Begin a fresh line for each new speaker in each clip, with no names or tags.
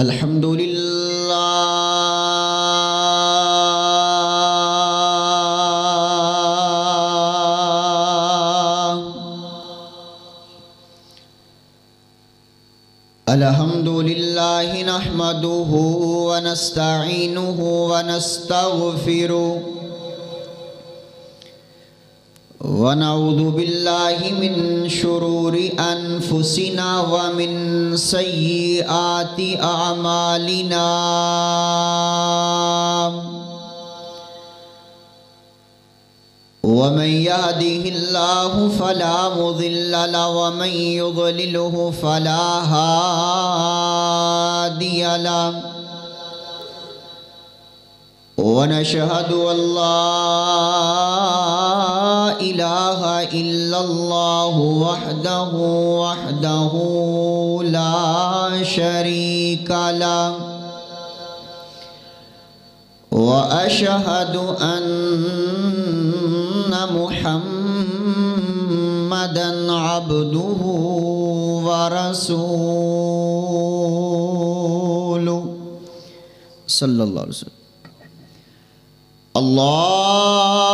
الحمد لله نحمده ونستعينه ونستغفره ونعوذ بالله من شرور أنفسنا ومن سيئات أعمالنا ومن يهده الله فلا مضل له ومن يضلله فلا هادي له ونشهد أن لا إله إلا الله وحده لا شريك له وأشهد أن محمدًا عبده ورسوله صلى الله عليه وسلم. اللهم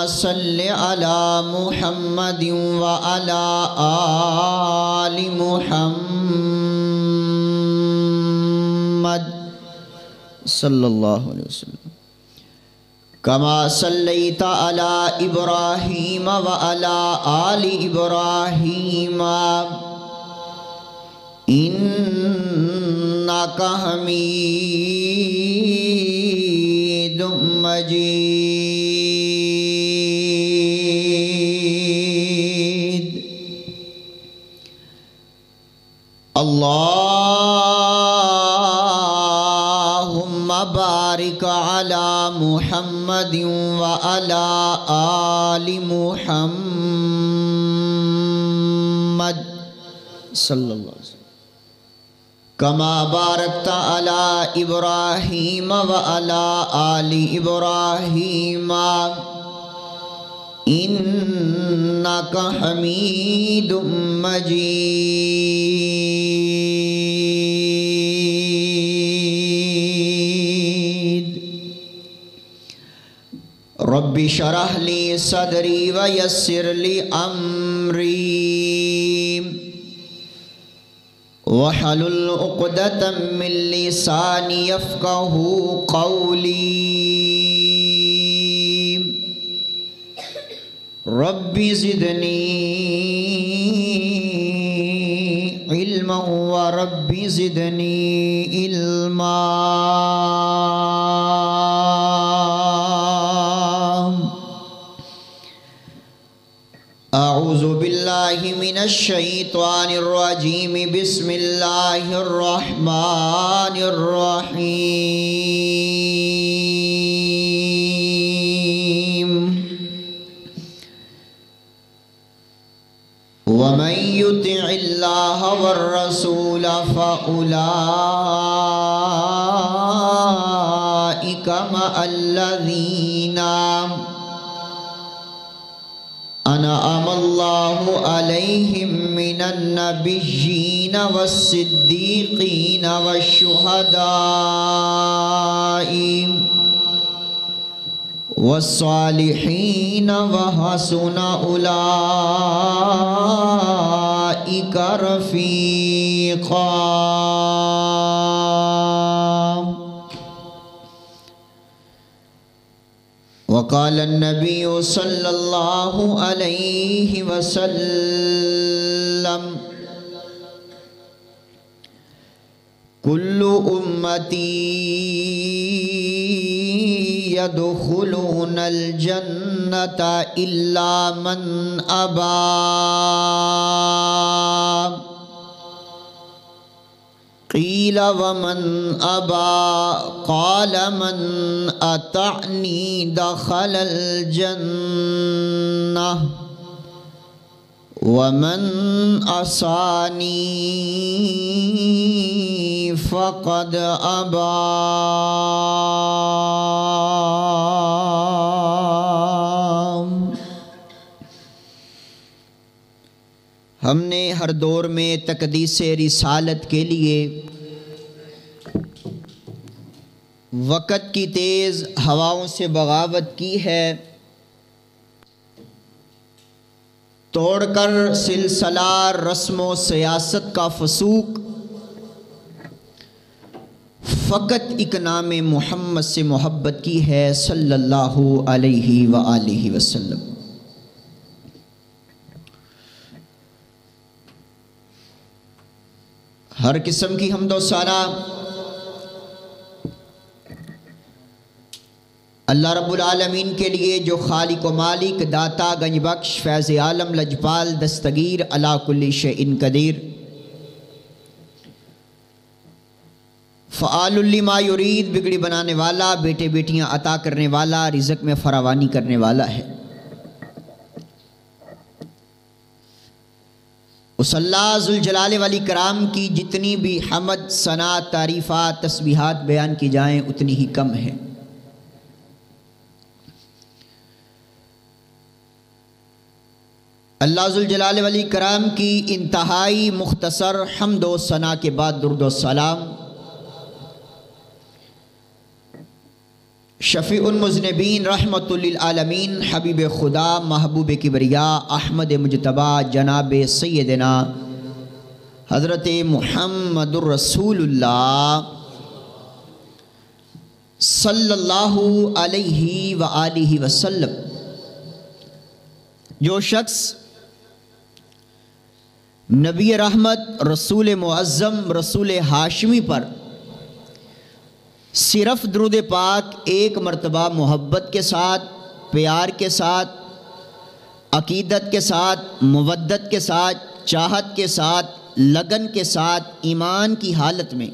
صل على محمد وعلى آل محمد صلى الله عليه وسلم كما صليت على إبراهيم وعلى آل إبراهيم إنك حميد مجيد. اللهم بارك على محمد وعلى آل محمد صلى الله عليه وسلم كما باركت على إبراهيم وعلى آل إبراهيم إنك حميد مجيد. رب اشرح لي صدري ويسر لي أمري وحلل عقدة من لساني يفقه قولي. رب زدني علما ورب زدني علما. أعوذ بالله من الشيطان الرجيم. بسم الله الرحمن الرحيم. ومن يطع الله والرسول فأولئك مع الذين أنعم الله عليهم من النبيين والصديقين والشهداء والصالحين وحسن أولئك رفيقا. وقال النبي صلى الله عليه وسلم كل أمتي يدخلون الجنة إلا من أبى. قيل ومن أبى؟ قال من أطعني دخل الجنة ومن عصاني فقد أبى. ہم نے ہر دور میں تقدیس رسالت کے لیے وقت کی تیز ہواؤں سے بغاوت کی ہے، توڑ کر سلسلہ رسم و سیاست کا فسوق، فقط ایک نام محمد سے محبت کی ہے صلی اللہ علیہ وآلہ وسلم۔ ہر قسم کی حمد و ثنا اللہ رب العالمین کے لیے، جو خالق و مالک، داتا، گنج بخش، فیض عالم، لجپال، دستگیر، علی کل شیء قدیر، فعال لما یرید، بگڑی بنانے والا، بیٹے بیٹیاں عطا کرنے والا، رزق میں فراوانی کرنے والا ہے۔ اس اللہ ذوالجلال والاکرام کی جتنی بھی حمد، ثنا، تعریفات، تسبیحات بیان کی جائیں اتنی ہی کم ہے۔ اللہ ذوالجلال والاکرام کی انتہائی مختصر حمد و ثنا کے بعد درود و سلام شفیع المذنبین، رحمت للعالمین، حبیب خدا، محبوب کبریاء، احمد مجتبیٰ، جناب سیدنا حضرت محمد الرسول اللہ صلی اللہ علیہ وآلہ وسلم۔ جو شخص نبی رحمت، رسول معظم، رسول ہاشمی پر صرف درود پاک ایک مرتبہ محبت کے ساتھ، پیار کے ساتھ، عقیدت کے ساتھ، مودت کے ساتھ، چاہت کے ساتھ، لگن کے ساتھ، ایمان کی حالت میں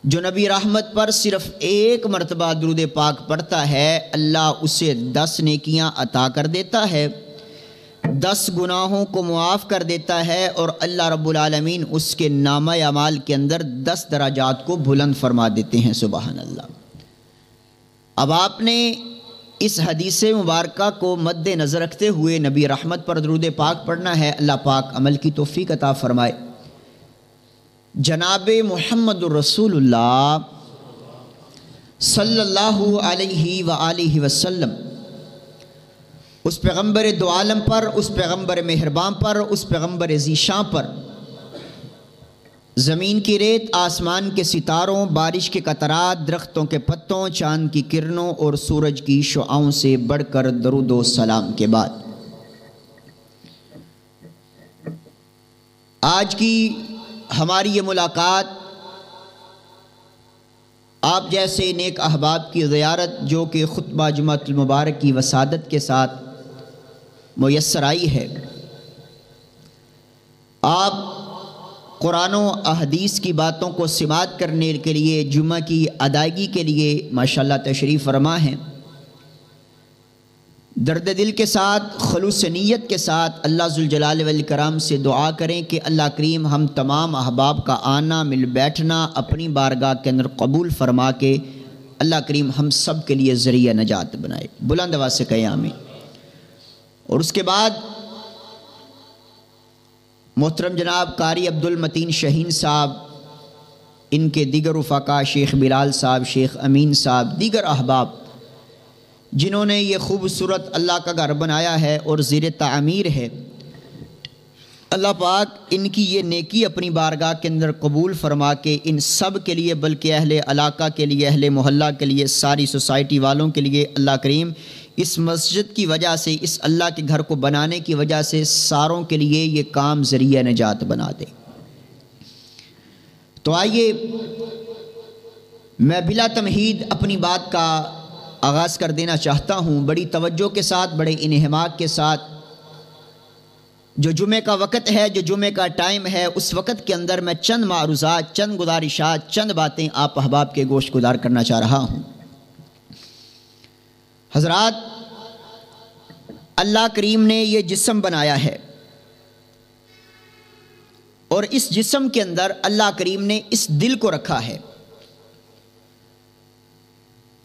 جو نبی رحمت پر صرف ایک مرتبہ درود پاک پڑھتا ہے، اللہ اسے 10 نیکیاں عطا کر دیتا ہے، 10 گناہوں کو معاف کر دیتا ہے، اور اللہ رب العالمین اس کے نامہ اعمال کے اندر 10 درجات کو بلند فرما دیتے ہیں۔ سبحان اللہ۔ اب آپ نے اس حدیث مبارکہ کو مد نظر رکھتے ہوئے نبی رحمت پر درود پاک پڑھنا ہے۔ اللہ پاک عمل کی توفیق عطا فرمائے۔ جناب محمد الرسول اللہ صلی اللہ علیہ وآلہ وسلم، اس پیغمبر دو عالم پر، اس پیغمبر مہربان پر، اس پیغمبر ذی شان پر، زمین کی ریت، آسمان کے ستاروں، بارش کے قطرات، درختوں کے پتوں، چاند کی کرنوں اور سورج کی شعاؤں سے بڑھ کر درود و سلام کے بعد آج کی ہماری یہ ملاقات آپ جیسے نیک احباب کی زیارت، جو کہ خطبہ جمعۃ المبارک کی وسادت کے ساتھ میسر آئی ہے۔ آپ قرآن و احادیث کی باتوں کو سماعت کرنے کے لیے، جمعہ کی ادائیگی کے لیے ماشاءاللہ تشریف فرما ہیں۔ درد دل کے ساتھ، خلوص نیت کے ساتھ اللہ ذوالجلال والاکرام سے دعا کریں کہ اللہ کریم ہم تمام احباب کا آنا، مل بیٹھنا اپنی بارگاہ کے اندر قبول فرما کے اللہ کریم ہم سب کے لیے ذریعہ نجات بنائے۔ بلند آواز سے کہیں آمین۔ اور اس کے بعد محترم جناب قاری عبدالمتین شہین صاحب، ان کے دیگر رفقا، شیخ بلال صاحب، شیخ امین صاحب، دیگر احباب جنہوں نے یہ خوبصورت اللہ کا گھر بنایا ہے اور زیر تعمیر ہے، اللہ پاک ان کی یہ نیکی اپنی بارگاہ کے اندر قبول فرما کے ان سب کے لیے، بلکہ اہل علاقہ کے لیے، اہل محلہ کے لیے، ساری سوسائٹی والوں کے لیے اللہ کریم اس مسجد کی وجہ سے، اس اللہ کے گھر کو بنانے کی وجہ سے ساروں کے لیے یہ کام ذریعہ نجات بنا دے۔ تو آئیے میں بلا تمہید اپنی بات کا آغاز کر دینا چاہتا ہوں، بڑی توجہ کے ساتھ، بڑے انہماک کے ساتھ۔ جو جمعے کا وقت ہے، جو جمعے کا ٹائم ہے، اس وقت کے اندر میں چند معروضات، چند گزارشات، چند باتیں آپ احباب کے گوش گزار کرنا چاہ رہا ہوں۔ حضرات، اللہ کریم نے یہ جسم بنایا ہے، اور اس جسم کے اندر اللہ کریم نے اس دل کو رکھا ہے،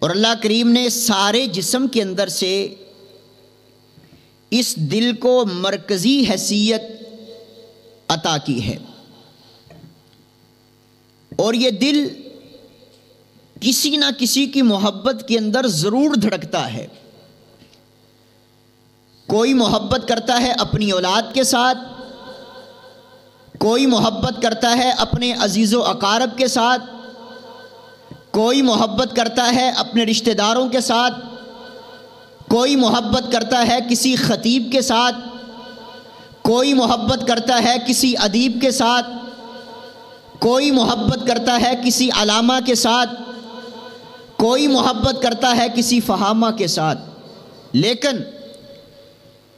اور اللہ کریم نے سارے جسم کے اندر سے اس دل کو مرکزی حیثیت عطا کی ہے۔ اور یہ دل کسی نہ کسی کی محبت کے اندر ضرور دھڑکتا ہے۔ کوئی محبت کرتا ہے اپنی اولاد کے ساتھ، کوئی محبت کرتا ہے اپنے عزیز و اقارب کے ساتھ، کوئی محبت کرتا ہے اپنے رشتہ داروں کے ساتھ، کوئی محبت کرتا ہے کسی خطیب کے ساتھ، کوئی محبت کرتا ہے کسی ادیب کے ساتھ، کوئی محبت کرتا ہے کسی علامہ کے ساتھ، کوئی محبت کرتا ہے کسی فہامہ کے ساتھ۔ لیکن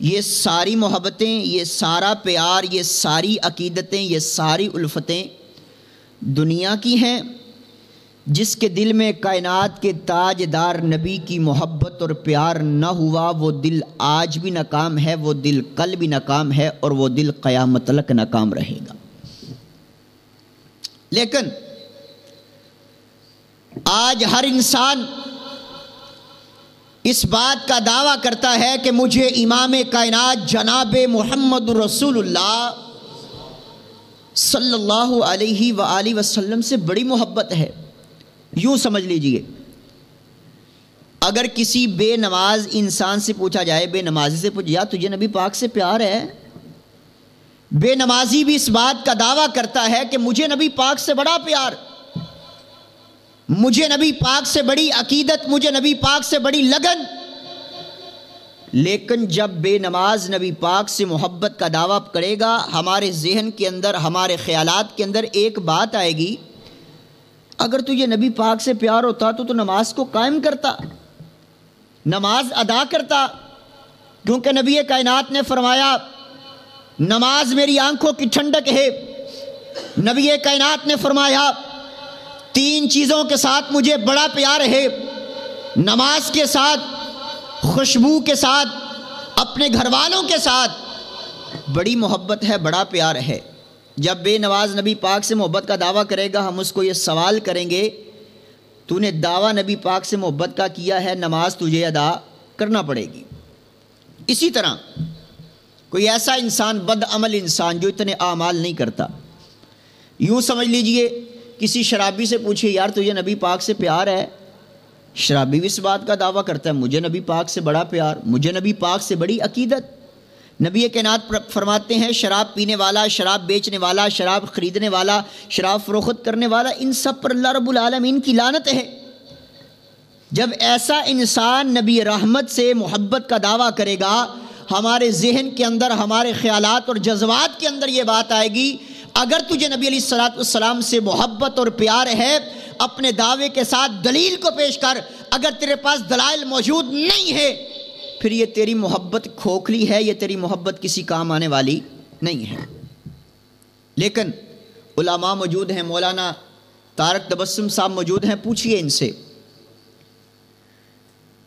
یہ ساری محبتیں، یہ سارا پیار، یہ ساری عقیدتیں، یہ ساری الفتیں دنیا کی ہیں۔ جس کے دل میں کائنات کے تاجدار نبی کی محبت اور پیار نہ ہوا، وہ دل آج بھی ناکام ہے، وہ دل کل بھی ناکام ہے، اور وہ دل قیامت تک ناکام رہے گا۔ لیکن آج ہر انسان اس بات کا دعویٰ کرتا ہے کہ مجھے امام کائنات جناب محمد رسول اللہ صلی اللہ علیہ وآلہ وسلم سے بڑی محبت ہے۔ یوں سمجھ لیجئے، اگر کسی بے نماز انسان سے پوچھا جائے، بے نمازی سے پوچھا جائے، تجھے نبی پاک سے پیار ہے؟ بے نمازی بھی اس بات کا دعویٰ کرتا ہے کہ مجھے نبی پاک سے بڑا پیار، مجھے نبی پاک سے بڑی عقیدت، مجھے نبی پاک سے بڑی لگن۔ لیکن جب بے نماز نبی پاک سے محبت کا دعویٰ کرے گا، ہمارے ذہن کے اندر، ہمارے خیالات کے اندر ایک بات آئے گی، اگر تجھے نبی پاک سے پیار ہوتا تو نماز کو قائم کرتا، نماز ادا کرتا، کیونکہ نبی کائنات نے فرمایا نماز میری آنکھوں کی ٹھنڈک ہے۔ نبی کائنات نے فرمایا 3 چیزوں کے ساتھ مجھے بڑا پیار ہے، نماز کے ساتھ، خوشبو کے ساتھ، اپنے گھر والوں کے ساتھ بڑی محبت ہے، بڑا پیار ہے۔ جب بے نماز نبی پاک سے محبت کا دعویٰ کرے گا، ہم اس کو یہ سوال کریں گے، تو نے دعویٰ نبی پاک سے محبت کا کیا ہے، نماز تجھے ادا کرنا پڑے گی۔ اسی طرح کوئی ایسا انسان، بد عمل انسان جو اتنے اعمال نہیں کرتا، یوں سمجھ لیجئے کسی شرابی سے پوچھے یار تجھے نبی پاک سے پیار ہے؟ شرابی بھی اس بات کا دعویٰ کرتا ہے مجھے نبی پاک سے بڑا پیار، مجھے نبی پاک سے بڑی عقیدت۔ نبی کائنات فرماتے ہیں شراب پینے والا، شراب بیچنے والا، شراب خریدنے والا، شراب فروخت کرنے والا، ان سب پر اللہ رب العالمین کی لعنت ہے۔ جب ایسا انسان نبی رحمت سے محبت کا دعویٰ کرے گا، ہمارے ذہن کے اندر، ہمارے خیالات اور جذبات کے اندر یہ بات آئے گی، اگر تجھے نبی علیہ السلام سے محبت اور پیار ہے، اپنے دعوے کے ساتھ دلیل کو پیش کر۔ اگر تیرے پاس دلائل موجود نہیں ہے، پھر یہ تیری محبت کھوکھلی ہے، یہ تیری محبت کسی کام آنے والی نہیں ہے۔ لیکن علماء موجود ہیں، مولانا طارق تبسم صاحب موجود ہیں، پوچھئے ان سے،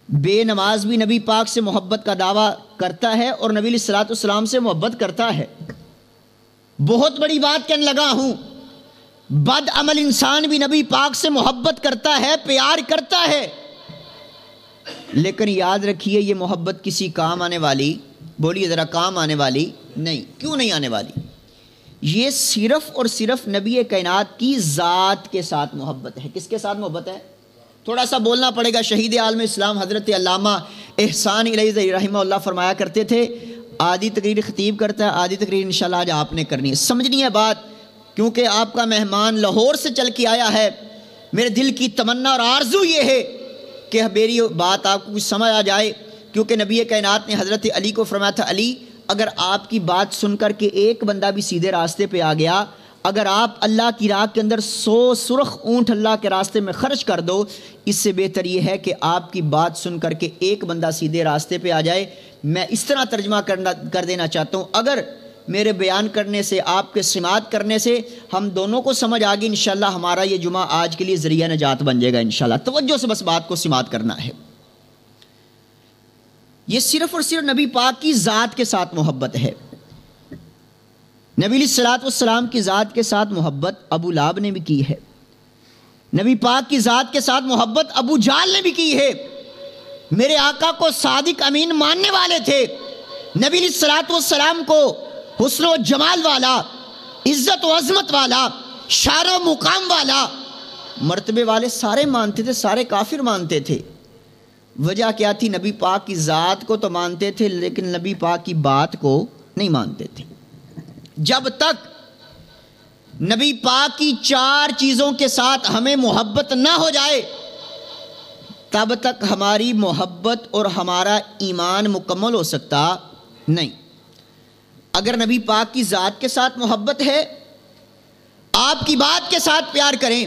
بے نماز بھی نبی پاک سے محبت کا دعویٰ کرتا ہے اور نبی علیہ السلام سے محبت کرتا ہے۔ بہت بڑی بات کہنے لگا ہوں، بد عمل انسان بھی نبی پاک سے محبت کرتا ہے، پیار کرتا ہے، لیکن یاد رکھیے یہ محبت کسی کام آنے والی، بولیے ذرا، کام آنے والی نہیں۔ کیوں نہیں آنے والی؟ یہ صرف اور صرف نبی کائنات کی ذات کے ساتھ محبت ہے۔ کس کے ساتھ محبت ہے؟ تھوڑا سا بولنا پڑے گا۔ شہید عالم اسلام حضرت علامہ احسان الیہ رحمہ اللہ فرمایا کرتے تھے، آدھی تقریر خطیب کرتا ہے، آدھی تقریر انشاءاللہ آج آپ نے کرنی ہے۔ سمجھنی ہے بات، کیونکہ آپ کا مہمان لاہور سے چل کے آیا ہے۔ میرے دل کی تمنا اور آرزو یہ ہے کہ میری بات آپ کو کچھ سمجھ آ جائے، کیونکہ نبی کائنات نے حضرت علی کو فرمایا تھا، علی اگر آپ کی بات سن کر کے ایک بندہ بھی سیدھے راستے پہ آ گیا، اگر آپ اللہ کی راہ کے اندر 100 سرخ اونٹ اللہ کے راستے میں خرچ کر دو، اس سے بہتر یہ ہے کہ آپ کی بات سن کر کے ایک بندہ سیدھے راستے پہ آ جائے۔ میں اس طرح ترجمہ کر دینا چاہتا ہوں، اگر میرے بیان کرنے سے، آپ کے سماعت کرنے سے ہم دونوں کو سمجھ آ گئی، انشاءاللہ ہمارا یہ جمعہ آج کے لیے ذریعہ نجات بن جائے گا انشاءاللہ۔ توجہ سے بس بات کو سماعت کرنا ہے۔ یہ صرف اور صرف نبی پاک کی ذات کے ساتھ محبت ہے۔ نبی علیہ السلام کی ذات کے ساتھ محبت ابو لہب نے بھی کی ہے، نبی پاک کی ذات کے ساتھ محبت ابو جہل نے بھی کی ہے۔ میرے آقا کو صادق امین ماننے والے تھے، نبی علیہ السلام کو حسن و جمال والا، عزت و عظمت والا، شان و مقام والا، مرتبے والے سارے مانتے تھے، سارے کافر مانتے تھے۔ وجہ کیا تھی؟ نبی پاک کی ذات کو تو مانتے تھے لیکن نبی پاک کی بات کو نہیں مانتے تھے۔ جب تک نبی پاک کی 4 چیزوں کے ساتھ ہمیں محبت نہ ہو جائے تب تک ہماری محبت اور ہمارا ایمان مکمل ہو سکتا نہیں۔ اگر نبی پاک کی ذات کے ساتھ محبت ہے، آپ کی بات کے ساتھ پیار کریں،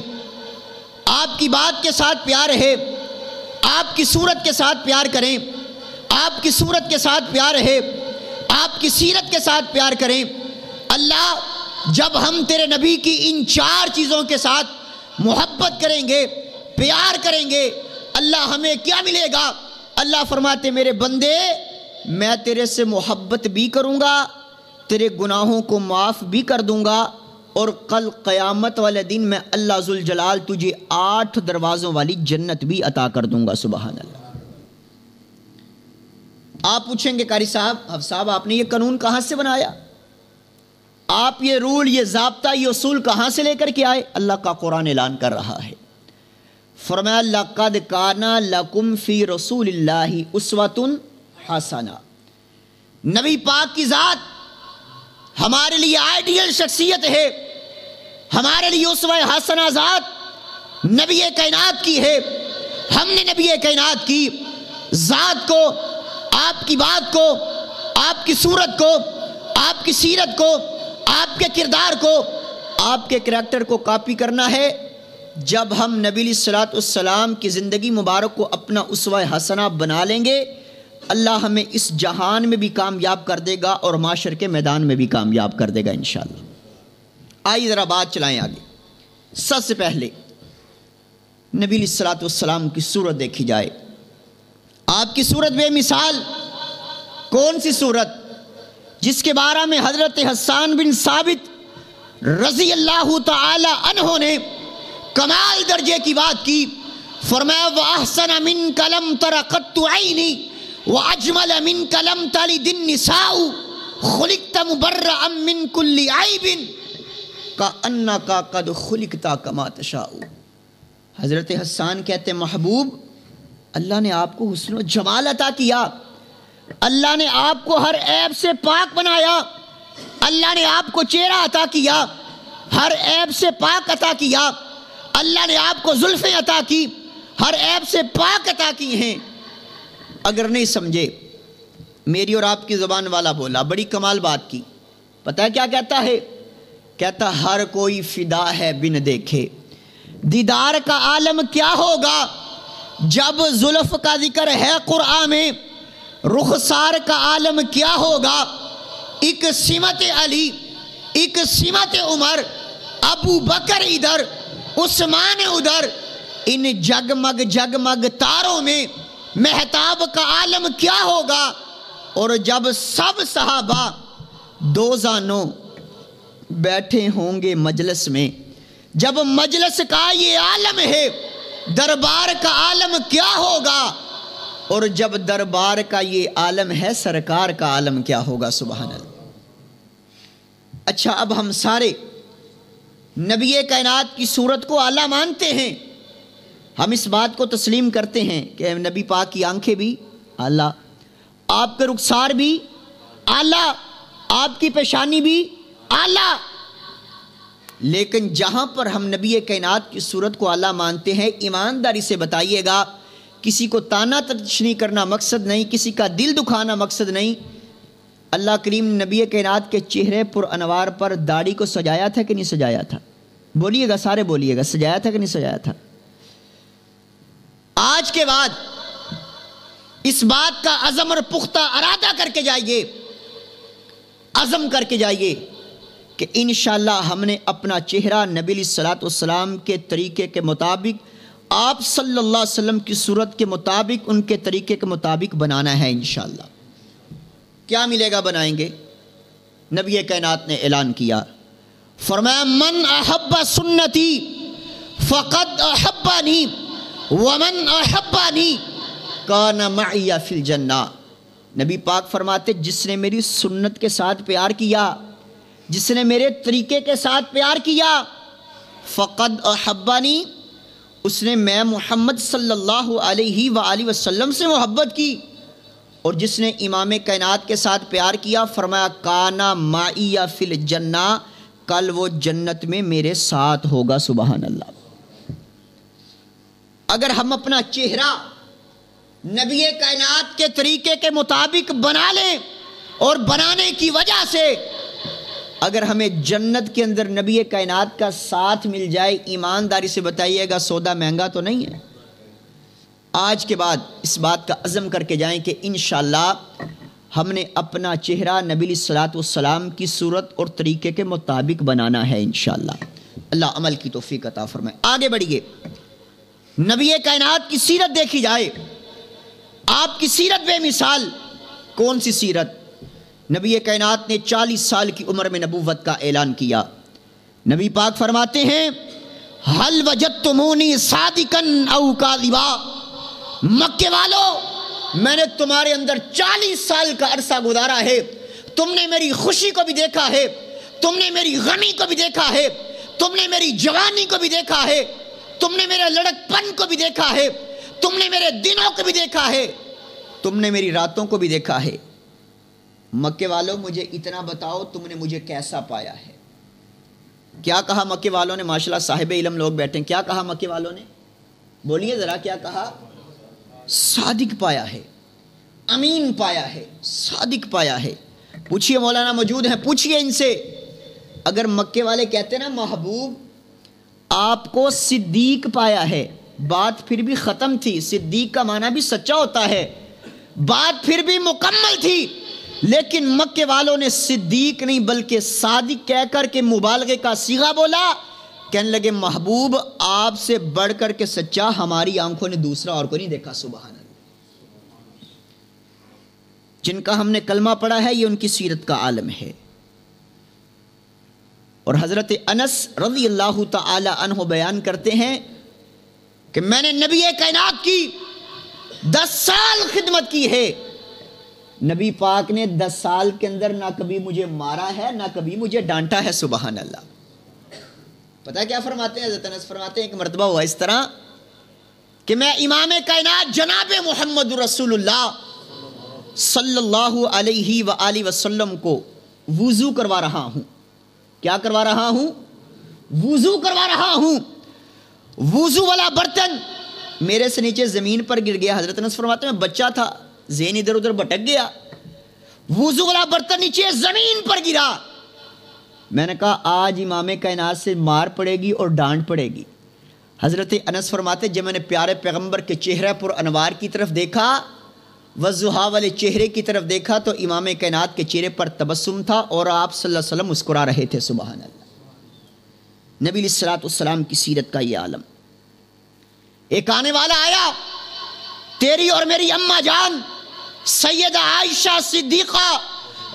آپ کی بات کے ساتھ پیار ہے، آپ کی صورت کے ساتھ پیار کریں، آپ کی صورت کے ساتھ پیار ہے، آپ کی سیرت کے ساتھ پیار کریں، اللہ جب ہم تیرے نبی کی ان 4 چیزوں کے ساتھ محبت کریں گے، پیار کریں گے، اللہ ہمیں کیا ملے گا؟ اللہ فرماتے میرے بندے میں تیرے سے محبت بھی کروں گا، تیرے گناہوں کو معاف بھی کر دوں گا، اور کل قیامت والے دن میں اللہ ذوالجلال تجھے 8 دروازوں والی جنت بھی عطا کر دوں گا۔ سبحان اللہ۔ آپ پوچھیں گے قاری صاحب، حفظ صاحب آپ نے یہ قانون کہاں سے بنایا؟ آپ یہ رول، یہ ضابطہ، یہ اصول کہاں سے لے کر کے آئے؟ اللہ کا قرآن اعلان کر رہا ہے، فرمایا لَقَدْ كَانَ لَكُمْ فِي رَسُولِ اللَّهِ أُسْوَةٌ حَسَنَةٌ۔ نبی پاک کی ذات ہمارے لیے آئیڈیل شخصیت ہے، ہمارے لیے اسوہ حسنہ ذات نبی کائنات کی ہے۔ ہم نے نبی کائنات کی ذات کو، آپ کی بات کو، آپ کی صورت کو، آپ کی سیرت کو، آپ کے کردار کو، آپ کے کریکٹر کو کاپی کرنا ہے۔ جب ہم نبی علیہ الصلوۃ والسلام کی زندگی مبارک کو اپنا اسوہ حسنہ بنا لیں گے، اللہ ہمیں اس جہان میں بھی کامیاب کر دے گا اور معاشر کے میدان میں بھی کامیاب کر دے گا انشاءاللہ۔ آئیے ذرا بات چلائیں آگے۔ سب سے پہلے نبی علیہ الصلوۃ والسلام کی صورت دیکھی جائے۔ آپ کی صورت بے مثال، کون سی صورت؟ جس کے بارے میں حضرت حسان بن ثابت رضی اللہ تعالی عنہ نے کمال درجے کی بات کی، فرمایا وَأَحْسَنَ مِنْكَ لَمْ تَرَ قَطُّ عَيْنِي وَأَجْمَلَ مِنْكَ لَمْ تَلِدِ النِّسَاءُ خُلِقْتَ مُبَرَّأً مِنْ كُلِّ عَيْبٍ كَأَنَّكَ قَدْ خُلِقْتَ كَمَا تَشَاءُ۔ حضرت حسان کہتے ہیں محبوب، اللہ نے آپ کو حسن و جمال عطا کیا، اللہ نے آپ کو ہر عیب سے پاک بنایا، اللہ نے آپ کو چہرہ عطا کیا، ہر عیب سے پاک عطا کیا، اللہ نے آپ کو زلفیں عطا کی، ہر عیب سے پاک عطا کی ہیں۔ اگر نہیں سمجھے، میری اور آپ کی زبان والا بولا، بڑی کمال بات کی۔ پتہ ہے کیا کہتا ہے؟ کہتا ہر کوئی فدا ہے بن دیکھے، دیدار کا عالم کیا ہوگا؟ جب زلف کا ذکر ہے قرآن میں، رخسار کا عالم کیا ہوگا؟ ایک سمت علی، ایک سمت عمر، ابو بکر ادھر، عثمان ادھر، ان جگمگ جگمگ تاروں میں مہتاب کا عالم کیا ہوگا؟ اور جب سب صحابہ دو زانوں بیٹھے ہوں گے مجلس میں، جب مجلس کا یہ عالم ہے، دربار کا عالم کیا ہوگا؟ اور جب دربار کا یہ عالم ہے، سرکار کا عالم کیا ہوگا؟ سبحان اللہ۔ اچھا، اب ہم سارے نبی کائنات کی صورت کو اعلیٰ مانتے ہیں، ہم اس بات کو تسلیم کرتے ہیں کہ نبی پاک کی آنکھیں بھی اعلیٰ، آپ کے رخسار بھی اعلیٰ، آپ کی پیشانی بھی اعلیٰ۔ لیکن جہاں پر ہم نبی کائنات کی صورت کو اعلیٰ مانتے ہیں، ایمانداری سے بتائیے گا، کسی کو تانا تشنیع کرنا مقصد نہیں، کسی کا دل دکھانا مقصد نہیں، اللہ کریم نے نبی کائنات کے چہرے پر انوار پر داڑھی کو سجایا تھا کہ نہیں سجایا تھا؟ بولیے گا، سارے بولیے گا، سجایا تھا کہ نہیں سجایا تھا؟ آج کے بعد اس بات کا عزم اور پختہ ارادہ کر کے جائیے، عزم کر کے جائیے کہ انشاءاللہ ہم نے اپنا چہرہ نبی علیہ الصلوۃ والسلام کے طریقے کے مطابق، آپ صلی اللہ علیہ وسلم کی صورت کے مطابق، ان کے طریقے کے مطابق بنانا ہے انشاءاللہ۔ کیا ملے گا بنائیں گے؟ نبی کائنات نے اعلان کیا، فرمایا من احب سنتی فقد احبانی ومن احبانی کان معی فی الجنہ۔ نبی پاک فرماتے جس نے میری سنت کے ساتھ پیار کیا، جس نے میرے طریقے کے ساتھ پیار کیا فقد احبنی، اس نے میں محمد صلی اللہ علیہ وآلہ وسلم سے محبت کی، اور جس نے امام کائنات کے ساتھ پیار کیا فرمایا کانا معی فی الجنہ، کل وہ جنت میں میرے ساتھ ہوگا۔ سبحان اللہ۔ اگر ہم اپنا چہرہ نبی کائنات کے طریقے کے مطابق بنا لیں اور بنانے کی وجہ سے اگر ہمیں جنت کے اندر نبی کائنات کا ساتھ مل جائے، ایمانداری سے بتائیے گا سودا مہنگا تو نہیں ہے؟ آج کے بعد اس بات کا عزم کر کے جائیں کہ انشاءاللہ ہم نے اپنا چہرہ نبی علیہ الصلوۃ والسلام کی صورت اور طریقے کے مطابق بنانا ہے انشاءاللہ۔ اللہ عمل کی توفیق عطا فرمائے۔ آگے بڑھیے، نبی کائنات کی سیرت دیکھی جائے، آپ کی سیرت بے مثال۔ کون سی سیرت؟ نبی کائنات نے 40 سال کی عمر میں نبوت کا اعلان کیا۔ نبی پاک فرماتے ہیں حل وجدتمونی صادقا او کاذبا، مکے والو میں نے تمہارے اندر 40 سال کا عرصہ گزارا ہے، تم نے میری خوشی کو بھی دیکھا ہے، تم نے میری غمی کو بھی دیکھا ہے، تم نے میری جوانی کو بھی دیکھا ہے، تم نے میرے لڑک پن کو بھی دیکھا ہے، تم نے میرے دنوں کو بھی دیکھا ہے، تم نے میری راتوں کو بھی دیکھا ہے۔ مکے والوں مجھے اتنا بتاؤ تم نے مجھے کیسا پایا ہے؟ کیا کہا مکے والوں نے؟ ماشاءاللہ صاحب علم لوگ بیٹھے ہیں، کیا کہا مکے والوں نے؟ بولیے ذرا، کیا کہا؟ صادق پایا ہے، امین پایا ہے، صادق پایا ہے۔ پوچھئے، مولانا موجود ہیں، پوچھئے ان سے، اگر مکے والے کہتے نا محبوب آپ کو صدیق پایا ہے، بات پھر بھی ختم تھی۔ صدیق کا معنی بھی سچا ہوتا ہے، بات پھر بھی مکمل تھی، لیکن مکے والوں نے صدیق نہیں بلکہ صادق کہہ کر کے مبالغے کا صیغہ بولا۔ کہنے لگے محبوب آپ سے بڑھ کر کے سچا ہماری آنکھوں نے دوسرا اور کو نہیں دیکھا۔ سبحان اللہ۔ جن کا ہم نے کلمہ پڑھا ہے یہ ان کی سیرت کا عالم ہے۔ اور حضرت انس رضی اللہ تعالی عنہ بیان کرتے ہیں کہ میں نے نبی کائنات کی 10 سال خدمت کی ہے، نبی پاک نے 10 سال کے اندر نہ کبھی مجھے مارا ہے نہ کبھی مجھے ڈانٹا ہے۔ سبحان اللہ۔ پتہ کیا فرماتے ہیں حضرت انس؟ فرماتے ہیں کہ مرتبہ ہوا اس طرح کہ میں امام کائنات جناب محمد رسول اللہ صلی اللہ علیہ وآلہ وسلم کو وضو کروا رہا ہوں۔ کیا کروا رہا ہوں؟ وضو کروا رہا ہوں۔ وضو والا برتن میرے سے نیچے زمین پر گر گیا۔ حضرت انس فرماتے ہیں میں بچہ تھا، ذہن ادھر ادھر بھٹک گیا، وضو والا برتن نیچے زمین پر گرا۔ میں نے کہا آج امام کائنات سے مار پڑے گی اور ڈانٹ پڑے گی۔ حضرت انس فرماتے جب میں نے پیارے پیغمبر کے چہرے پر انوار کی طرف دیکھا، وضحا والے چہرے کی طرف دیکھا تو امام کائنات کے چہرے پر تبسم تھا اور آپ صلی اللہ علیہ وسلم مسکرا رہے تھے۔ سبحان اللہ۔ نبی علیہ الصلوۃ والسلام کی سیرت کا یہ عالم۔ ایک آنے والا آیا، تیری اور میری اماں جان سیدہ عائشہ صدیقہ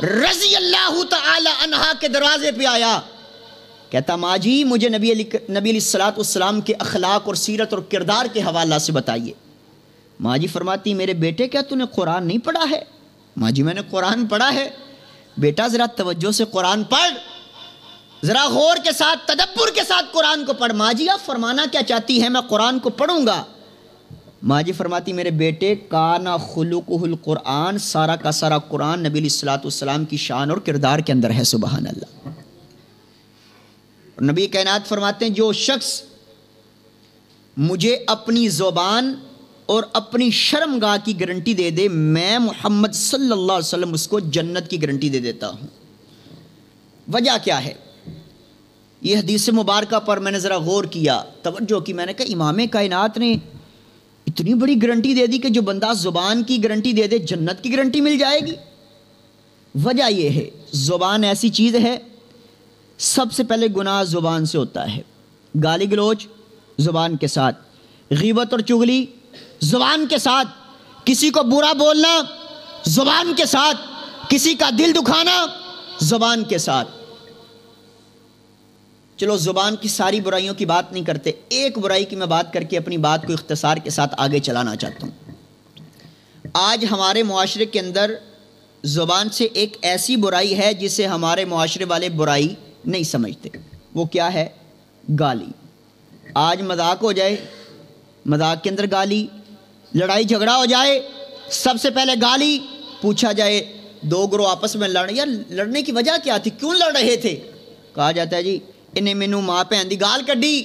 رضی اللہ تعالی عنہا کے دروازے پہ آیا، کہتا ماں جی مجھے نبی علیہ الصلوۃ والسلام کے اخلاق اور سیرت اور کردار کے حوالہ سے بتائیے۔ ماں جی فرماتی میرے بیٹے کیا تو نے قرآن نہیں پڑھا ہے؟ ماں جی میں نے قرآن پڑھا ہے۔ بیٹا ذرا توجہ سے قرآن پڑھ، ذرا غور کے ساتھ تدبر کے ساتھ قرآن کو پڑھ۔ ماں جی آپ فرمانا کیا چاہتی ہے؟ میں قرآن کو پڑھوں گا۔ ماں جی فرماتی میرے بیٹے کانا خلقہ القرآن، سارا کا سارا قرآن نبی علیہ الصلوۃ والسلام کی شان اور کردار کے اندر ہے۔ سبحان اللہ۔ اور نبی کائنات فرماتے ہیں جو شخص مجھے اپنی زبان اور اپنی شرمگاہ کی گارنٹی دے دے، میں محمد صلی اللہ علیہ وسلم اس کو جنت کی گارنٹی دے دیتا ہوں۔ وجہ کیا ہے؟ یہ حدیث مبارکہ پر میں نے ذرا غور کیا، توجہ کی، میں نے کہا امام کائنات نے اتنی بڑی گارنٹی دے دی کہ جو بندہ زبان کی گارنٹی دے دے جنت کی گارنٹی مل جائے گی۔ وجہ یہ ہے زبان ایسی چیز ہے، سب سے پہلے گناہ زبان سے ہوتا ہے، گالی گلوچ زبان کے ساتھ، غیبت اور چغلی زبان کے ساتھ، کسی کو برا بولنا زبان کے ساتھ، کسی کا دل دکھانا زبان کے ساتھ۔ چلو زبان کی ساری برائیوں کی بات نہیں کرتے، ایک برائی کی میں بات کر کے اپنی بات کو اختصار کے ساتھ آگے چلانا چاہتا ہوں۔ آج ہمارے معاشرے کے اندر زبان سے ایک ایسی برائی ہے جسے ہمارے معاشرے والے برائی نہیں سمجھتے. وہ کیا ہے؟ گالی. آج مذاق ہو جائے، مذاق کے اندر گالی، لڑائی جھگڑا ہو جائے، سب سے پہلے گالی. پوچھا جائے دو گروہ آپس میں لڑ، یار لڑنے کی وجہ کیا تھی، کیوں لڑ رہے تھے؟ کہا جاتا ہے جی انہیں مینوں ماں بہن دی گال کڈی،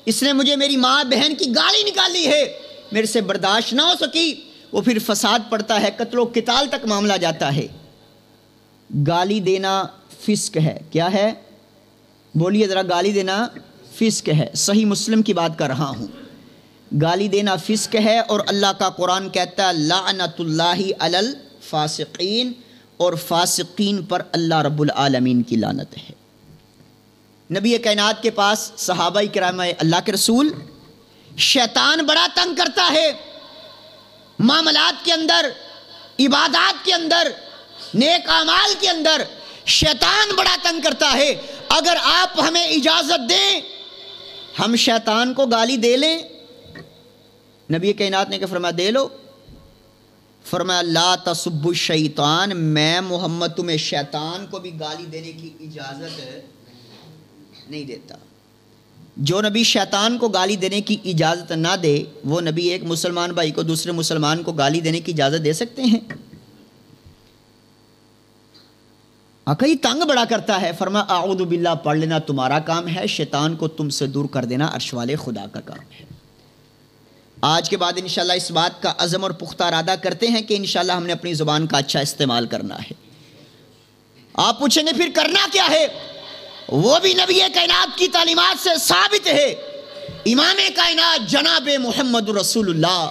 اس نے مجھے میری ماں بہن کی گالی نکالی ہے، میرے سے برداشت نہ ہو سکی. وہ پھر فساد پڑتا ہے، قتل و قتال تک معاملہ جاتا ہے. گالی دینا فسق ہے. کیا ہے؟ بولیے ذرا. گالی دینا فسق ہے. صحیح مسلم کی بات کر رہا ہوں. گالی دینا فسق ہے، اور اللہ کا قرآن کہتا ہے لعنت اللہ علی الفاسقین، اور فاسقین پر اللہ رب العالمین کی لعنت ہے. نبی کائنات کے پاس صحابہ کرام اللہ کے رسول، شیطان بڑا تنگ کرتا ہے معاملات کے اندر، عبادات کے اندر، نیک اعمال کے اندر. شیطان بڑا تنگ کرتا ہے. اگر آپ ہمیں اجازت دیں ہم شیطان کو گالی دے لیں. نبی کائنات نے کہ فرمایا دے لو. فرمایا لا تسبوا الشیطان، میں محمد تمہیں شیطان کو بھی گالی دینے کی اجازت نہیں دیتا. جو نبی شیطان کو گالی دینے کی اجازت نہ دے، وہ نبی ایک مسلمان بھائی کو دوسرے مسلمان کو گالی دینے کی اجازت دے سکتے ہیں؟ آقا یہ تنگ بڑا کرتا ہے. فرمایا اعوذ باللہ پڑھ لینا تمہارا کام ہے، شیطان کو تم سے دور کر دینا عرش والے خدا کا کام ہے. آج کے بعد انشاءاللہ اس بات کا عزم اور پختہ ارادہ کرتے ہیں کہ انشاءاللہ ہم نے اپنی زبان کا اچھا استعمال کرنا ہے. آپ پوچھیں گے پھر کرنا کیا ہے؟ وہ بھی نبی کائنات کی تعلیمات سے ثابت ہے. امام کائنات جناب محمد رسول اللہ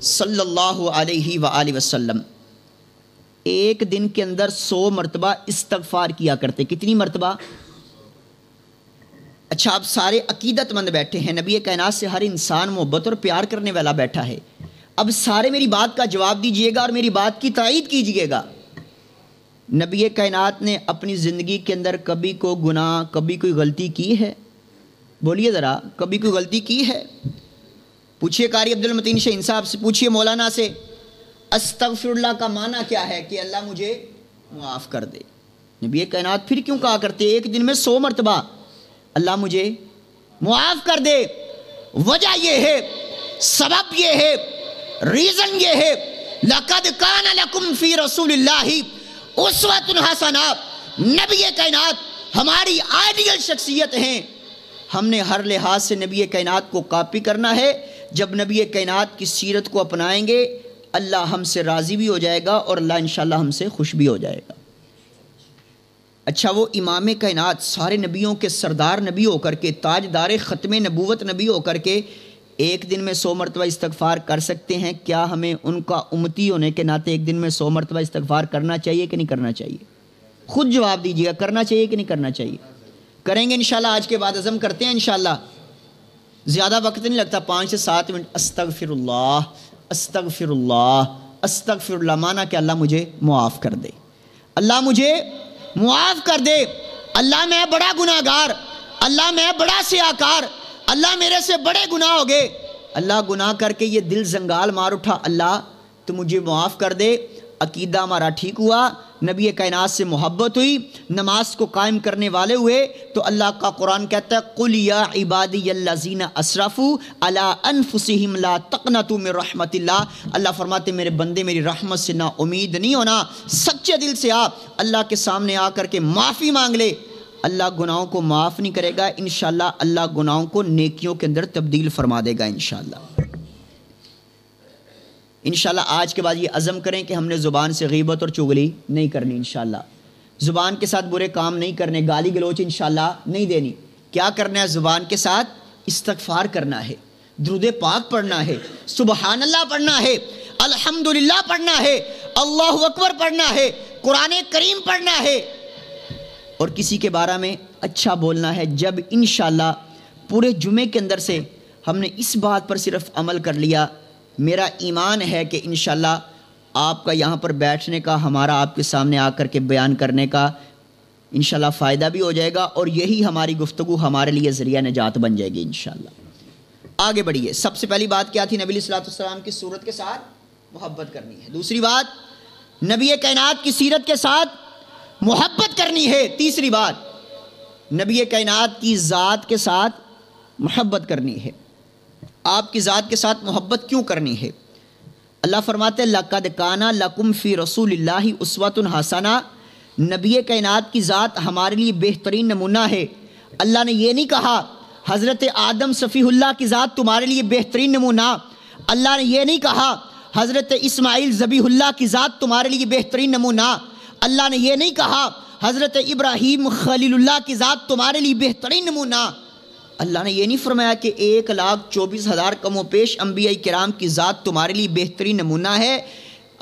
صلی اللہ علیہ وآلہ وسلم ایک دن کے اندر 100 مرتبہ استغفار کیا کرتے. کتنی مرتبہ؟ اچھا اب سارے عقیدت مند بیٹھے ہیں، نبی کائنات سے ہر انسان محبت اور پیار کرنے والا بیٹھا ہے. اب سارے میری بات کا جواب دیجئے گا اور میری بات کی تائید کیجئے گا. نبی کائنات نے اپنی زندگی کے اندر کبھی کوئی گناہ، کبھی کوئی غلطی کی ہے؟ بولیے ذرا. کبھی کوئی غلطی کی ہے؟ پوچھئے قاری عبد المتین شہین صاحب سے، پوچھئے مولانا سے استغفر اللہ کا معنی کیا ہے؟ کہ اللہ مجھے معاف کر دے. نبی کائنات پھر کیوں کہا کرتے ایک دن میں 100 مرتبہ اللہ مجھے معاف کر دے؟ وجہ یہ ہے، سبب یہ ہے، ریزن یہ ہے لَقَدْ كَانَ لَكُمْ فِي رَسُولِ اللَّهِ اُسْوَةٌ حَسَنَةٌ. نبی کائنات ہماری آئیڈیل شخصیت ہیں. ہم نے ہر لحاظ سے نبی کائنات کو کاپی کرنا ہے. جب نبی کائنات کی سیرت کو اپنائیں گے اللہ ہم سے راضی بھی ہو جائے گا اور اللہ انشاءاللہ ہم سے خوش بھی ہو جائے گا. اچھا وہ امام کائنات سارے نبیوں کے سردار نبی ہو کر کے، تاجدار ختم نبوت نبی ہو کر کے ایک دن میں 100 مرتبہ استغفار کر سکتے ہیں. کیا ہمیں ان کا امتی ہونے کے ناطے ایک دن میں 100 مرتبہ استغفار کرنا چاہیے کہ نہیں کرنا چاہیے؟ خود جواب دیجیے گا. کرنا چاہیے کہ نہیں کرنا چاہیے؟ کریں گے انشاءاللہ. آج کے بعد عزم کرتے ہیں انشاءاللہ. زیادہ وقت نہیں لگتا، 5 سے 7 منٹ. استغفر اللہ استغفر اللہ استغفر اللہ. مانا کہ اللہ مجھے معاف کر دے، اللہ مجھے معاف کر دے، اللہ میں بڑا گناہ گار، اللہ میں بڑا سیاکار، اللہ میرے سے بڑے گناہ ہو گئے، اللہ گناہ کر کے یہ دل زنگال مار اٹھا، اللہ تو مجھے معاف کر دے. عقیدہ ہمارا ٹھیک ہوا، نبی کائنات سے محبت ہوئی، نماز کو قائم کرنے والے ہوئے، تو اللہ کا قرآن کہتا ہے قُلْ يَا عِبَادِيَ الَّذِينَ أَسْرَفُوا عَلَىٰ أَنفُسِهِمْ لَا تَقْنَطُوا مِن رَحْمَتِ اللَّهِ. اللہ فرماتے میرے بندے میری رحمت سے نا امید نہیں ہونا، سچے دل سے آپ اللہ کے سامنے آ کر کے معافی مانگ لے. اللہ گناہوں کو معاف نہیں کرے گا، انشاءاللہ اللہ گناہوں کو نیکیوں کے اندر تبدیل فرما دے گا انشاءاللہ. انشاءاللہ آج کے بعد یہ عزم کریں کہ ہم نے زبان سے غیبت اور چغلی نہیں کرنی انشاءاللہ. زبان کے ساتھ برے کام نہیں کرنے، گالی گلوچ انشاءاللہ نہیں دینی. کیا کرنا ہے؟ زبان کے ساتھ استغفار کرنا ہے، درود پاک پڑھنا ہے، سبحان اللہ پڑھنا ہے، الحمدللہ پڑھنا ہے، اللہ اکبر پڑھنا ہے، قرآن کریم پڑھنا ہے، اور کسی کے بارے میں اچھا بولنا ہے. جب انشاءاللہ پورے جمعے کے اندر سے ہم نے اس بات پر صرف عمل کر لیا، میرا ایمان ہے کہ انشاءاللہ آپ کا یہاں پر بیٹھنے کا، ہمارا آپ کے سامنے آ کر کے بیان کرنے کا انشاءاللہ فائدہ بھی ہو جائے گا، اور یہی ہماری گفتگو ہمارے لیے ذریعہ نجات بن جائے گی انشاءاللہ. آگے بڑھیے. سب سے پہلی بات کیا تھی؟ نبی صلی اللہ علیہ وسلم کی صورت کے ساتھ محبت کرنی ہے. دوسری بات نبی کائنات کی سیرت کے ساتھ محبت کرنی ہے۔ تیسری بات، نبی کائنات کی ذات کے ساتھ محبت کرنی ہے۔ آپ کی ذات کے ساتھ محبت کیوں کرنی ہے؟ اللہ فرماتے ہیں لَقَدْ كَانَ لَكُمْ فِي رَسُولِ اللَّهِ أُسْوَةٌ حَسَنَةٌ، نبی کائنات کی ذات ہمارے لیے بہترین نمونہ ہے۔ اللہ نے یہ نہیں کہا حضرت آدم صفی اللہ کی ذات تمہارے لیے بہترین نمونہ، اللہ نے یہ نہیں کہا حضرت اسماعیل ذبیح اللہ کی ذات تمہارے لیے بہترین نمونہ، اللہ نے یہ نہیں کہا حضرت ابراہیم خلیل اللہ کی ذات تمہارے لیے بہترین نمونہ، اللہ نے یہ نہیں فرمایا کہ 1,24,000 کم و بیش انبیاء کرام کی ذات تمہارے لیے بہترین نمونہ ہے۔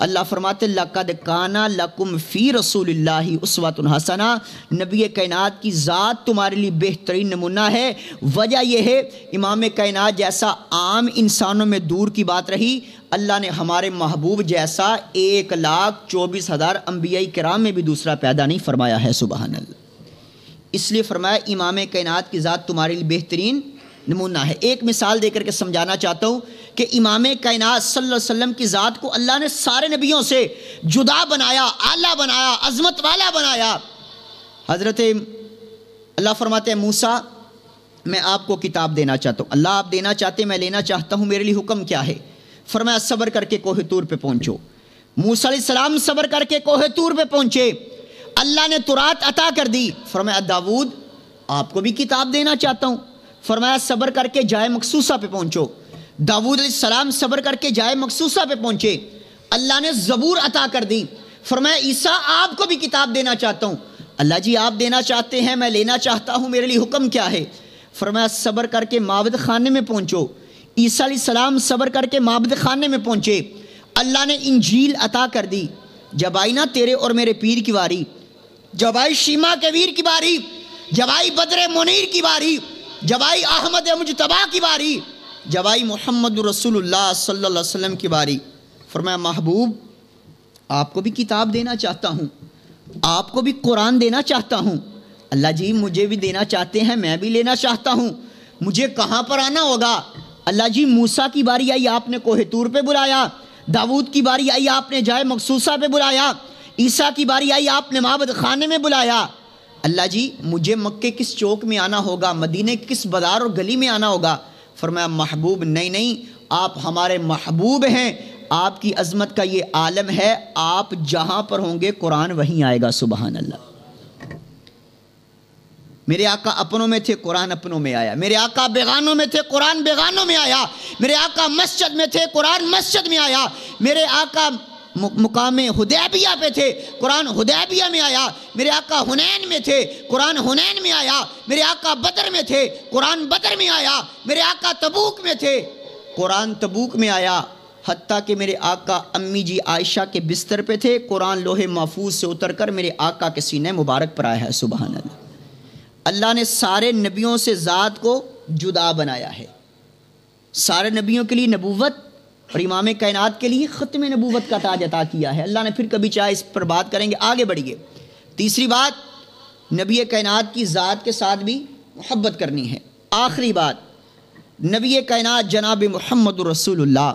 اللہ فرماتے لَقَدْ كَانَ لَكُمْ فِي رَسُولِ اللَّهِ أُسْوَةٌ حَسَنَةٌ، نبی کائنات کی ذات تمہارے لیے بہترین نمونہ ہے۔ وجہ یہ ہے امام کائنات جیسا عام انسانوں میں دور کی بات رہی، اللہ نے ہمارے محبوب جیسا 1,24,000 انبیاء کرام میں بھی دوسرا پیدا نہیں فرمایا ہے، سبحان اللہ۔ اس لیے فرمایا امام کائنات کی ذات تمہارے لیے بہترین نمونہ ہے۔ ایک مثال دے کر کے سمجھانا چاہتا ہوں کہ امام کائنات صلی اللہ علیہ وسلم کی ذات کو اللہ نے سارے نبیوں سے جدا بنایا، اعلیٰ بنایا، عظمت والا بنایا۔ حضرت اللہ فرماتے ہیں موسیٰ میں آپ کو کتاب دینا چاہتا ہوں، اللہ آپ دینا چاہتے ہیں، میں لینا چاہتا ہوں، میرے لیے حکم کیا ہے؟ فرمایا صبر کر کے کوہ طور پہ پہنچو۔ موسیٰ علیہ السلام صبر کر کے کوہ طور پہ پہنچے، اللہ نے تورات عطا کر دی۔ فرمایا داؤد آپ کو بھی کتاب دینا چاہتا ہوں، فرمایا صبر کر کے جائے مقصوصہ پہ پہنچو۔ داؤد علیہ السلام صبر کر کے جائے مقصوصہ پہ پہنچے، اللہ نے زبور عطا کر دی۔ فرمایا عیسیٰ آپ کو بھی کتاب دینا چاہتا ہوں، اللہ جی آپ دینا چاہتے ہیں، میں لینا چاہتا ہوں، میرے لیے حکم کیا ہے؟ فرمایا صبر کر کے معبد خانے میں پہنچو۔ عیسیٰ علیہ السلام صبر کر کے معبد خانے میں پہنچے، اللہ نے انجیل عطا کر دی۔ جب آئی نا تیرے اور میرے پیر کی باری، جب آئی شیما کے ویر کی باری، جب آئی بدر منیر کی باری، جب آئی احمد مجتبیٰ کی باری، جب آئی محمد رسول اللہ صلی اللہ علیہ وسلم کی باری، فرمایا محبوب آپ کو بھی کتاب دینا چاہتا ہوں، آپ کو بھی قرآن دینا چاہتا ہوں۔ اللہ جی مجھے بھی دینا چاہتے ہیں، میں بھی لینا چاہتا ہوں، مجھے کہاں پر آنا ہوگا؟ اللہ جی موسیٰ کی باری آئی آپ نے کوہ طور پہ بلایا، داؤد کی باری آئی آپ نے جائے مقصوصہ پہ بلایا، عیسیٰ کی باری آئی آپ نے معبد خانے میں بلایا۔ اللہ جی مجھے مکے کس چوک میں آنا ہوگا، مدینے کس بازار اور گلی میں آنا ہوگا؟ فرمایا محبوب نہیں، آپ ہمارے محبوب ہیں، آپ کی عظمت کا یہ عالم ہے، آپ جہاں پر ہوں گے قرآن وہیں آئے گا، سبحان اللہ۔ میرے آقا اپنوں میں تھے، قرآن اپنوں میں آیا، میرے آقا بیگانوں میں تھے، قرآن بیگانوں میں آیا، میرے آقا مسجد میں تھے، قرآن مسجد میں آیا، میرے آقا مقام حدیبیہ پہ تھے، قرآن حدیبیہ میں آیا، میرے آقا حنین میں تھے، قرآن حنین میں آیا، میرے آقا بدر میں تھے، قرآن بدر میں آیا، میرے آقا تبوک میں تھے، قرآن تبوک میں آیا، حتیٰ کہ میرے آقا امی جی عائشہ کے بستر پہ تھے، قرآن لوح محفوظ سے اتر کر میرے آقا کے سینے مبارک پر آیا ہے، سبحان اللہ۔ اللہ نے سارے نبیوں سے ذات کو جدا بنایا ہے، سارے نبیوں کے لیے نبوت اور امام کائنات کے لیے ختم نبوت کا تاج عطا کیا ہے۔ اللہ نے پھر کبھی چاہے اس پر بات کریں گے، آگے بڑھیے۔ تیسری بات نبی کائنات کی ذات کے ساتھ بھی محبت کرنی ہے۔ آخری بات نبی کائنات جناب محمد رسول اللہ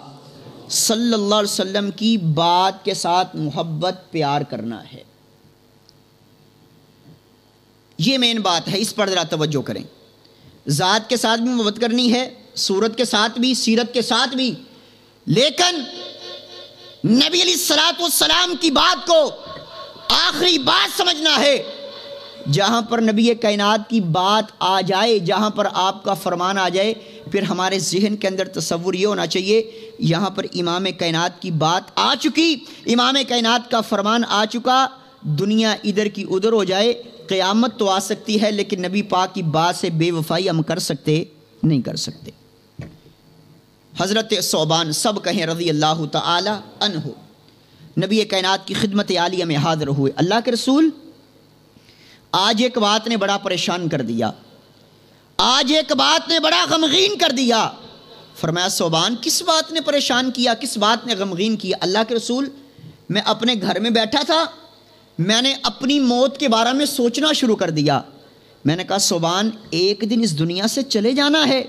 صلی اللہ علیہ وسلم کی بات کے ساتھ محبت پیار کرنا ہے، یہ مین بات ہے، اس پر ذرا توجہ کریں۔ ذات کے ساتھ بھی محبت کرنی ہے، صورت کے ساتھ بھی، سیرت کے ساتھ بھی، لیکن نبی علیہ الصلوۃ والسلام کی بات کو آخری بات سمجھنا ہے۔ جہاں پر نبی کائنات کی بات آ جائے، جہاں پر آپ کا فرمان آ جائے، پھر ہمارے ذہن کے اندر تصور یہ ہونا چاہیے یہاں پر امام کائنات کی بات آ چکی، امام کائنات کا فرمان آ چکا، دنیا ادھر کی ادھر ہو جائے، قیامت تو آ سکتی ہے لیکن نبی پاک کی بات سے بے وفائی ہم کر سکتے نہیں کر سکتے۔ حضرت ثوبان سب کہیں رضی اللہ تعالی عنہ نبی کائنات کی خدمت عالیہ میں حاضر ہوئے، اللہ کے رسول آج ایک بات نے بڑا پریشان کر دیا، آج ایک بات نے بڑا غمگین کر دیا۔ فرمایا ثوبان کس بات نے پریشان کیا، کس بات نے غمگین کیا؟ اللہ کے رسول میں اپنے گھر میں بیٹھا تھا، میں نے اپنی موت کے بارے میں سوچنا شروع کر دیا۔ میں نے کہا ثوبان ایک دن اس دنیا سے چلے جانا ہے۔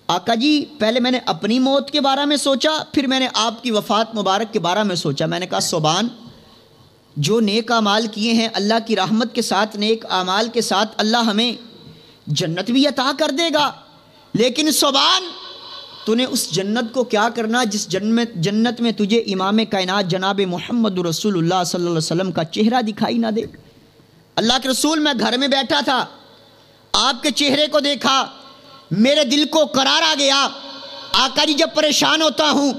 آقا جی پہلے میں نے اپنی موت کے بارے میں سوچا، پھر میں نے آپ کی وفات مبارک کے بارے میں سوچا۔ میں نے کہا ثوبان جو نیک اعمال کیے ہیں اللہ کی رحمت کے ساتھ، نیک اعمال کے ساتھ اللہ ہمیں جنت بھی عطا کر دے گا۔ لیکن سبحان، تو نے اس جنت کو کیا کرنا جس جنت میں تجھے امام کائنات جناب محمد رسول اللہ صلی اللہ علیہ وسلم کا چہرہ دکھائی نہ دے۔ اللہ کے رسول، میں گھر میں بیٹھا تھا، آپ کے چہرے کو دیکھا، میرے دل کو قرار آ گیا۔ آقا جی، جب پریشان ہوتا ہوں،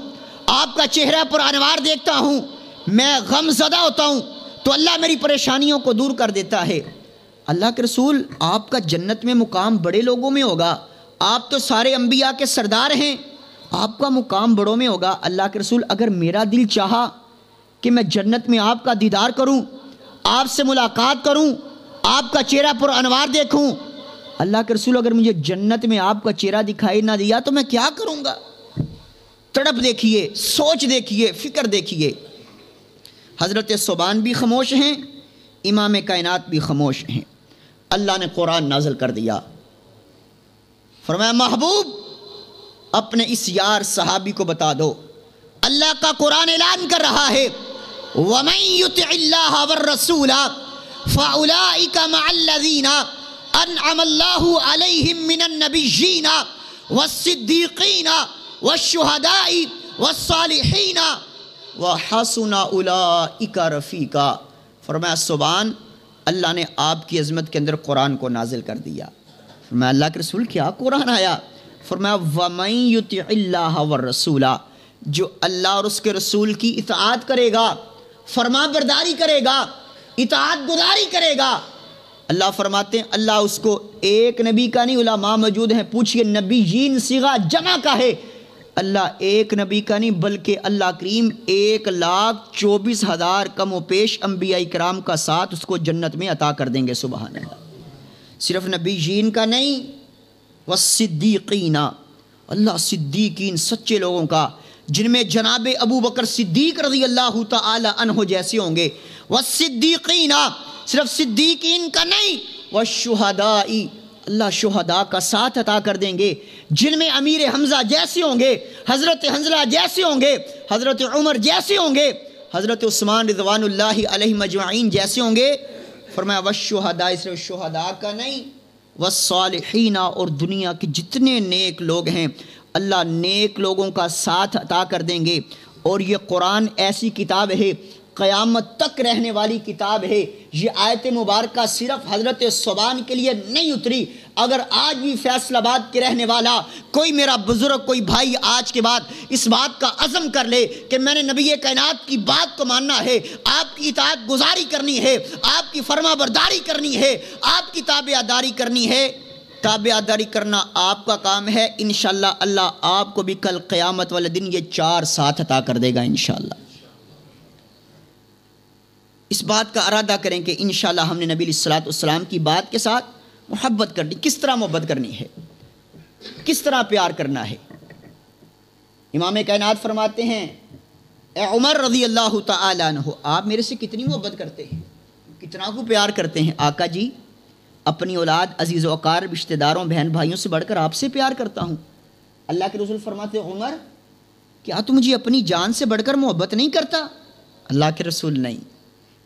آپ کا چہرہ پر انوار دیکھتا ہوں، میں غم زدہ ہوتا ہوں تو اللہ میری پریشانیوں کو دور کر دیتا ہے۔ اللہ کے رسول، آپ کا جنت میں مقام بڑے لوگوں میں ہوگا، آپ تو سارے انبیاء کے سردار ہیں، آپ کا مقام بڑوں میں ہوگا۔ اللہ کے رسول، اگر میرا دل چاہا کہ میں جنت میں آپ کا دیدار کروں، آپ سے ملاقات کروں، آپ کا چہرہ پر انوار دیکھوں، اللہ کے رسول اگر مجھے جنت میں آپ کا چہرہ دکھائی نہ دیا تو میں کیا کروں گا؟ تڑپ دیکھیے، سوچ دیکھیے، فکر دیکھیے۔ حضرت ثوبان بھی خاموش ہیں، امام کائنات بھی خاموش ہیں۔ اللہ نے قرآن نازل کر دیا، فرمایا محبوب اپنے اس یار صحابی کو بتا دو، اللہ کا قرآن اعلان کر رہا ہے وَمَن يُطِعِ اللَّهَ وَالرَّسُولَ فَأُولَئِكَ مَعَ الَّذِينَ أَنْعَمَ اللَّهُ عَلَيْهِم مِّنَ النَّبِيِّينَ وَالصِّدِّيقِينَ وَالشُّهَدَاءِ وَالصَّالِحِينَ وَحَسُنَ أُولَئِكَ رَفِيقًا۔ فرمایا سبحان، اللہ نے آپ کی عظمت کے اندر قرآن کو نازل کر دیا۔ فرمایا اللہ کے رسول کیا قرآن آیا؟ فرمایا وَمَن يُطِعِ اللَّهَ وَالرَّسُولَ، جو اللہ اور اس کے رسول کی اطاعت کرے گا، فرما برداری کرے گا، اطاعت گزاری کرے گا۔ اللہ فرماتے ہیں اللہ اس کو ایک نبی کا نہیں، علماء موجود ہیں، پوچھئے نبیین صیغہ جمع کا ہے، اللہ ایک نبی کا نہیں بلکہ اللہ کریم 1,24,000 کم و پیش انبیاء کرام کا ساتھ اس کو جنت میں عطا کر دیں گے۔ سبحان اللہ۔ صرف نبیین کا نہیں، والصدیقین، اللہ صدیقین سچے لوگوں کا، جن میں جناب ابو بکر صدیق رضی اللہ تعالی عنہ جیسے ہوں گے۔ والصدیقین، صرف صدیقین کا نہیں، والشہداء، اللہ شہداء کا ساتھ عطا کر دیں گے، جن میں امیر حمزہ جیسے ہوں گے، حضرت حنظلہ جیسے ہوں گے، حضرت عمر جیسے ہوں گے، حضرت عثمان رضوان اللہ علیہ مجمعین جیسے ہوں گے۔ فرمایا والشہداء، صرف شہداء کا نہیں، والصالحین، اور دنیا کے جتنے نیک لوگ ہیں اللہ نیک لوگوں کا ساتھ عطا کر دیں گے۔ اور یہ قرآن ایسی کتاب ہے، قیامت تک رہنے والی کتاب ہے۔ یہ آیت مبارکہ صرف حضرت ثوبان کے لیے نہیں اتری۔ اگر آج بھی فیصل آباد کے رہنے والا کوئی میرا بزرگ، کوئی بھائی آج کے بعد اس بات کا عزم کر لے کہ میں نے نبی کائنات کی بات کو ماننا ہے، آپ کی اطاعت گزاری کرنی ہے، آپ کی فرما برداری کرنی ہے، آپ کی تابع داری کرنی ہے، تابع داری کرنا آپ کا کام ہے، انشاءاللہ اللہ آپ کو بھی کل قیامت والے دن یہ 4 ساتھ عطا کر دے گا انشاءاللہ۔ اس بات کا ارادہ کریں کہ انشاءاللہ ہم نے نبی علیہ الصلوۃ والسلام کی بات کے ساتھ محبت کرنی۔ کس طرح محبت کرنی ہے، کس طرح پیار کرنا ہے؟ امام کائنات فرماتے ہیں اے عمر رضی اللہ تعالی عنہ، آپ میرے سے کتنی محبت کرتے ہیں، کتنا کو پیار کرتے ہیں؟ آقا جی، اپنی اولاد، عزیز و اقارب، رشتہ داروں، بہن بھائیوں سے بڑھ کر آپ سے پیار کرتا ہوں۔ اللہ کے رسول فرماتے ہیں عمر، کیا تو مجھے اپنی جان سے بڑھ کر محبت نہیں کرتا؟ اللہ کے رسول نہیں،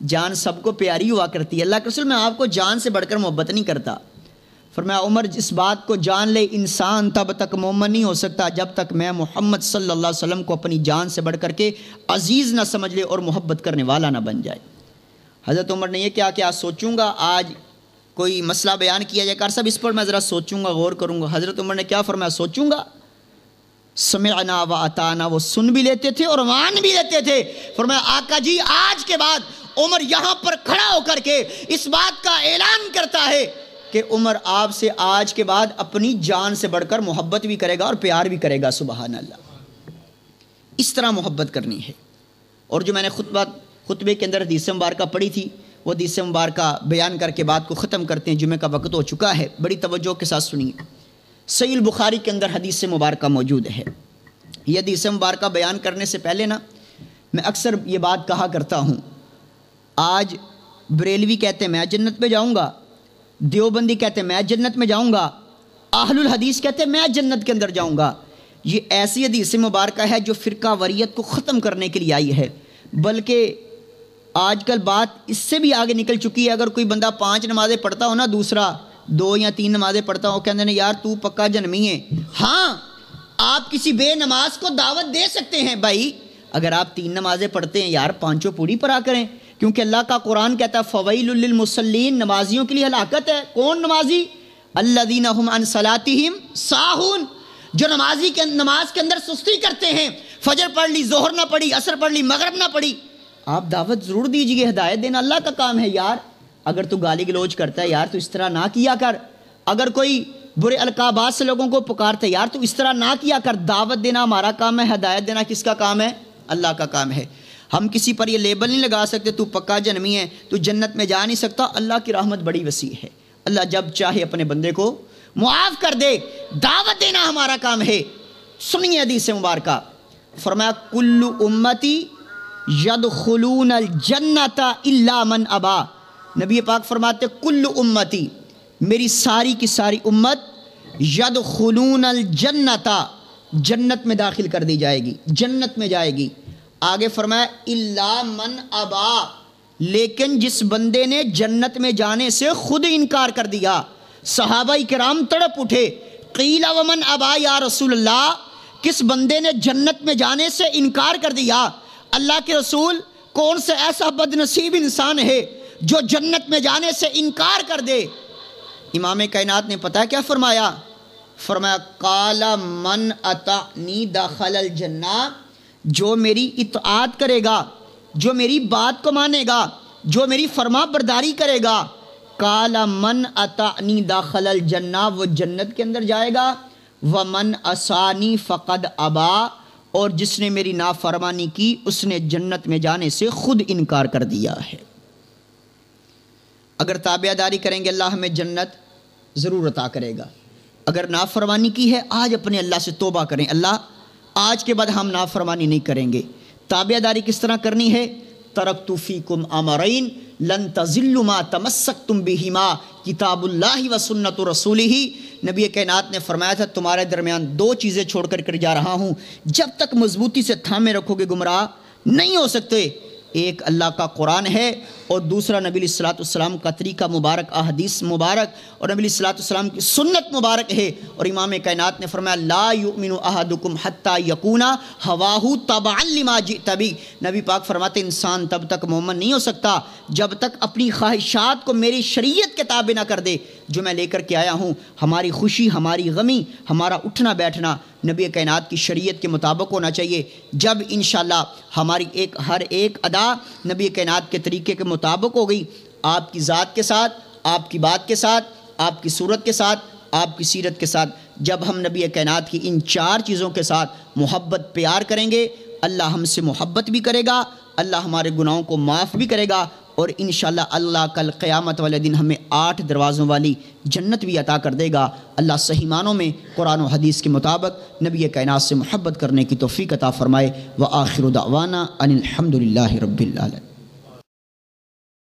جان سب کو پیاری ہوا کرتی ہے، اللہ کے رسول میں آپ کو جان سے بڑھ کر محبت نہیں کرتا۔ فرمایا عمر، جس بات کو جان لے انسان تب تک مومن نہیں ہو سکتا جب تک میں محمد صلی اللہ علیہ وسلم کو اپنی جان سے بڑھ کر کے عزیز نہ سمجھ لے اور محبت کرنے والا نہ بن جائے۔ حضرت عمر نے یہ کیا سوچوں گا، آج کوئی مسئلہ بیان کیا جائے، کار صاحب اس پر میں ذرا سوچوں گا، غور کروں گا۔ حضرت عمر نے کیا فرمایا؟ سوچوں گا۔ سمعنا و اطعنا، وہ سن بھی لیتے تھے اور مان بھی لیتے تھے۔ فرمایا آقا جی، آج کے بعد عمر یہاں پر کھڑا ہو کر کے اس بات کا اعلان کرتا ہے کہ عمر آپ سے آج کے بعد اپنی جان سے بڑھ کر محبت بھی کرے گا اور پیار بھی کرے گا۔ سبحان اللہ، اس طرح محبت کرنی ہے۔ اور جو میں نے خطبے کے اندر حدیث مبارکہ پڑھی تھی، وہ حدیث مبارکہ بیان کر کے بات کو ختم کرتے ہیں، جمعہ کا وقت ہو چکا ہے، بڑی توجہ کے ساتھ سنیے۔ صحیح البخاری کے اندر حدیث مبارکہ موجود ہے۔ یہ حدیث مبارکہ بیان کرنے سے پہلے میں اکثر یہ بات کہا کرتا ہوں، آج بریلوی کہتے ہیں میں جنت میں جاؤں گا، دیوبندی کہتے ہیں میں جنت میں جاؤں گا، اہل الحدیث کہتے ہیں میں جنت کے اندر جاؤں گا۔ یہ ایسی حدیث مبارکہ ہے جو فرقہ وریت کو ختم کرنے کے لیے آئی ہے، بلکہ آج کل بات اس سے بھی آگے نکل چکی ہے. اگر کوئی بندہ 5 نمازیں پڑھتا ہو نا، دوسرا 2 یا 3 نمازیں پڑھتا ہو، کہتے ہیں یار تو پکا جنمی ہے. ہاں آپ کسی بے نماز کو دعوت دے سکتے ہیں بھائی، اگر آپ 3 نمازیں پڑھتے ہیں یار 5 پوری پڑھا کریں، کیونکہ اللہ کا قرآن کہتا ہے فویل للمصلین، نمازیوں کے لیے ہلاکت ہے. کون نمازی؟ الذین هم عن صلاتہم ساہون، جو نماز کے اندر سستی کرتے ہیں. فجر پڑھ لی، ظہر نہ پڑھی، عصر پڑھ لی، مغرب نہ پڑھی. آپ دعوت ضرور دیجیے، ہدایت دینا اللہ کا کام ہے. یار اگر تو گالی گلوچ کرتا ہے یار تو اس طرح نہ کیا کر. اگر کوئی برے القابات سے لوگوں کو پکارتا ہے یار تو اس طرح نہ کیا کر. دعوت دینا ہمارا کام ہے، ہدایت دینا کس کا کام ہے؟ اللہ کا کام ہے. ہم کسی پر یہ لیبل نہیں لگا سکتے تو پکا جنمی ہے، تو جنت میں جا نہیں سکتا. اللہ کی رحمت بڑی وسیع ہے، اللہ جب چاہے اپنے بندے کو معاف کر دے. دعوت دینا ہمارا کام ہے. سنیے حدیث مبارکہ، فرمایا کل امتی یدخلون الجنت الا من ابا. نبی پاک فرماتے کل امتی، میری ساری کی ساری امت، یدخلون الجنت، جنت میں داخل کر دی جائے گی، جنت میں جائے گی. آگے فرمایا الا من ابا، لیکن جس بندے نے جنت میں جانے سے خود انکار کر دیا. صحابہ کرام تڑپ اٹھے، قیل ومن ابا یا رسول اللہ، کس بندے نے جنت میں جانے سے انکار کر دیا؟ اللہ کے رسول، کون سے ایسا بد نصیب انسان ہے جو جنت میں جانے سے انکار کر دے؟ امام کائنات نے پتہ کیا فرمایا؟ فرمایا قال من اطعنی دخل الجنہ، جو میری اطاعت کرے گا، جو میری بات کو مانے گا، جو میری فرما برداری کرے گا، قال من اطعنی دخل الجنہ، وہ جنت کے اندر جائے گا. ومن عصانی فقد ابا، اور جس نے میری نافرمانی کی اس نے جنت میں جانے سے خود انکار کر دیا ہے. اگر تابع داری کریں گے اللہ ہمیں جنت ضرور عطا کرے گا. اگر نافرمانی کی ہے آج اپنے اللہ سے توبہ کریں، اللہ آج کے بعد ہم نافرمانی نہیں کریں گے. تابع داری کس طرح کرنی ہے؟ ترکت فیکم امرین لن تضلوا ما تمسکتم بہما کتاب اللہ و سنت رسولہ. نبی کائنات نے فرمایا تھا تمہارے درمیان 2 چیزیں چھوڑ کر جا رہا ہوں، جب تک مضبوطی سے تھامے رکھو گے گمراہ نہیں ہو سکتے. ایک اللہ کا قرآن ہے اور دوسرا نبی علیہ الصلوۃ والسلام کا طریقہ مبارک، احادیث مبارک اور نبی علیہ الصلوۃ والسلام کی سنت مبارک ہے. اور امام کائنات نے فرمایا لا یؤمن احدکم حتی یکون ہواہ تبعا لما جئت بہ. نبی پاک فرماتے انسان تب تک مومن نہیں ہو سکتا جب تک اپنی خواہشات کو میری شریعت کے تابع نہ کر دے جو میں لے کر کے آیا ہوں. ہماری خوشی، ہماری غمی، ہمارا اٹھنا بیٹھنا نبی کائنات کی شریعت کے مطابق ہونا چاہیے. جب انشاءاللہ ہماری ہر ایک ادا نبی کائنات کے طریقے کے مطابق ہو گئی، آپ کی ذات کے ساتھ، آپ کی بات کے ساتھ، آپ کی صورت کے ساتھ، آپ کی سیرت کے ساتھ، جب ہم نبی کائنات کی ان 4 چیزوں کے ساتھ محبت پیار کریں گے، اللہ ہم سے محبت بھی کرے گا، اللہ ہمارے گناہوں کو معاف بھی کرے گا، اور انشاءاللہ اللہ کل قیامت والے دن ہمیں 8 دروازوں والی جنت بھی عطا کر دے گا. اللہ صحیح معنوں میں قرآن و حدیث کے مطابق نبی کائنات سے محبت کرنے کی توفیق عطا فرمائے. وآخر دعوانا ان الحمد للہ رب العالمین.